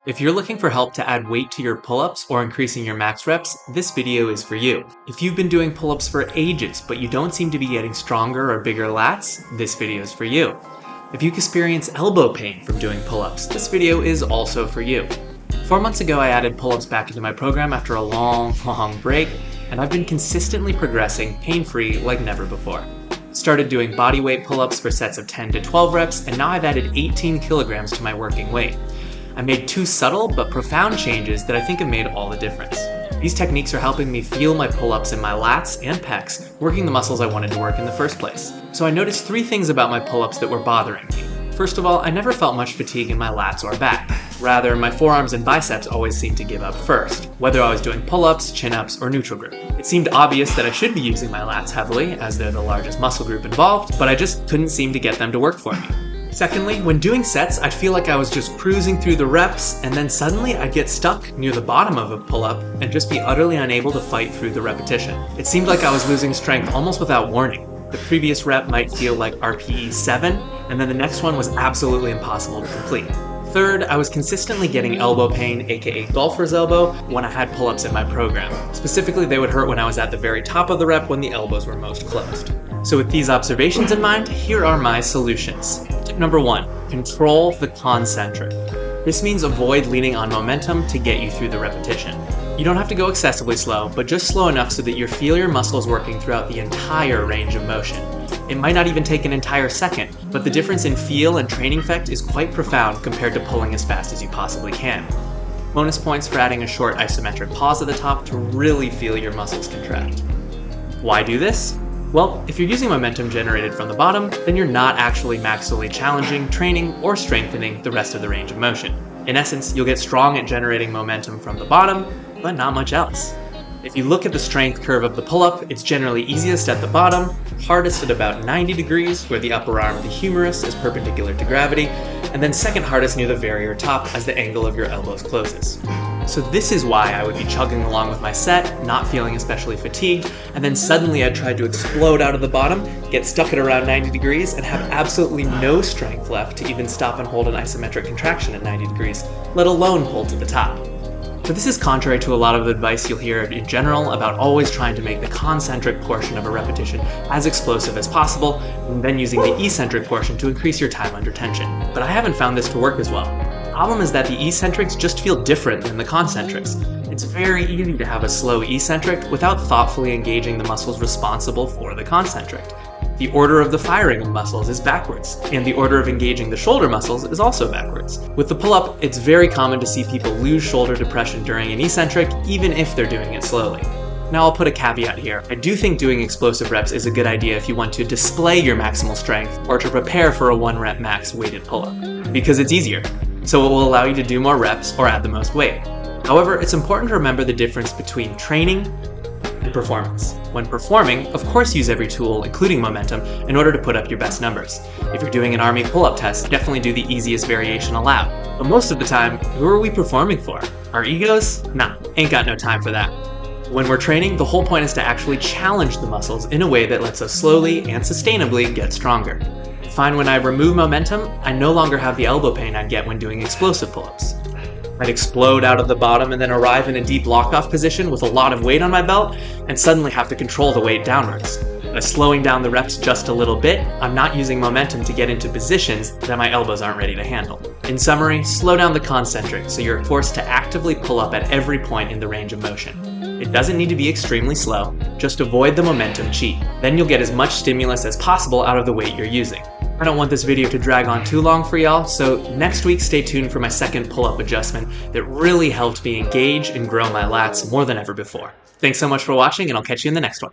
If you're looking for help to add weight to your pull-ups or increasing your max reps, this video is for you. If you've been doing pull-ups for ages, but you don't seem to be getting stronger or bigger lats, this video is for you. If you experience elbow pain from doing pull-ups, this video is also for you. 4 months ago, I added pull-ups back into my program after a long break, and I've been consistently progressing pain-free like never before. Started doing body weight pull-ups for sets of 10 to 12 reps, and now I've added 18 kilograms to my working weight. I made 2 subtle but profound changes that I think have made all the difference. These techniques are helping me feel my pull-ups in my lats and pecs, working the muscles I wanted to work in the first place. So I noticed 3 things about my pull-ups that were bothering me. First of all, I never felt much fatigue in my lats or back. Rather, my forearms and biceps always seemed to give up first, whether I was doing pull-ups, chin-ups, or neutral grip. It seemed obvious that I should be using my lats heavily, as they're the largest muscle group involved, but I just couldn't seem to get them to work for me. Secondly, when doing sets, I'd feel like I was just cruising through the reps, and then suddenly I'd get stuck near the bottom of a pull-up and just be utterly unable to fight through the repetition. It seemed like I was losing strength almost without warning. The previous rep might feel like RPE 7, and then the next one was absolutely impossible to complete. Third, I was consistently getting elbow pain, aka golfer's elbow, when I had pull-ups in my program. Specifically, they would hurt when I was at the very top of the rep when the elbows were most closed. So with these observations in mind, here are my solutions. Tip number 1, control the concentric. This means avoid leaning on momentum to get you through the repetition. You don't have to go excessively slow, but just slow enough so that you feel your muscles working throughout the entire range of motion. It might not even take an entire second, but the difference in feel and training effect is quite profound compared to pulling as fast as you possibly can. Bonus points for adding a short isometric pause at the top to really feel your muscles contract. Why do this? Well, if you're using momentum generated from the bottom, then you're not actually maximally challenging, training, or strengthening the rest of the range of motion. In essence, you'll get strong at generating momentum from the bottom, but not much else. If you look at the strength curve of the pull-up, it's generally easiest at the bottom, hardest at about 90 degrees, where the upper arm of the humerus is perpendicular to gravity, and then second hardest near the very top as the angle of your elbows closes. So this is why I would be chugging along with my set, not feeling especially fatigued, and then suddenly I'd try to explode out of the bottom, get stuck at around 90 degrees, and have absolutely no strength left to even stop and hold an isometric contraction at 90 degrees, let alone pull to the top. So this is contrary to a lot of the advice you'll hear in general about always trying to make the concentric portion of a repetition as explosive as possible, and then using the eccentric portion to increase your time under tension. But I haven't found this to work as well. The problem is that the eccentrics just feel different than the concentrics. It's very easy to have a slow eccentric without thoughtfully engaging the muscles responsible for the concentric. The order of the firing of muscles is backwards, and the order of engaging the shoulder muscles is also backwards. With the pull-up, it's very common to see people lose shoulder depression during an eccentric, even if they're doing it slowly. Now I'll put a caveat here. I do think doing explosive reps is a good idea if you want to display your maximal strength or to prepare for a 1 rep max weighted pull-up, because it's easier, so it will allow you to do more reps or add the most weight. However, it's important to remember the difference between training and performance. When performing, of course use every tool, including momentum, in order to put up your best numbers. If you're doing an army pull-up test, definitely do the easiest variation allowed. But most of the time, who are we performing for? Our egos? Nah, ain't got no time for that. When we're training, the whole point is to actually challenge the muscles in a way that lets us slowly and sustainably get stronger. I find when I remove momentum, I no longer have the elbow pain I'd get when doing explosive pull-ups. I'd explode out of the bottom and then arrive in a deep lock-off position with a lot of weight on my belt and suddenly have to control the weight downwards. By slowing down the reps just a little bit, I'm not using momentum to get into positions that my elbows aren't ready to handle. In summary, slow down the concentric so you're forced to actively pull up at every point in the range of motion. It doesn't need to be extremely slow, just avoid the momentum cheat. Then you'll get as much stimulus as possible out of the weight you're using. I don't want this video to drag on too long for y'all, so next week stay tuned for my second pull-up adjustment that really helped me engage and grow my lats more than ever before. Thanks so much for watching, and I'll catch you in the next one.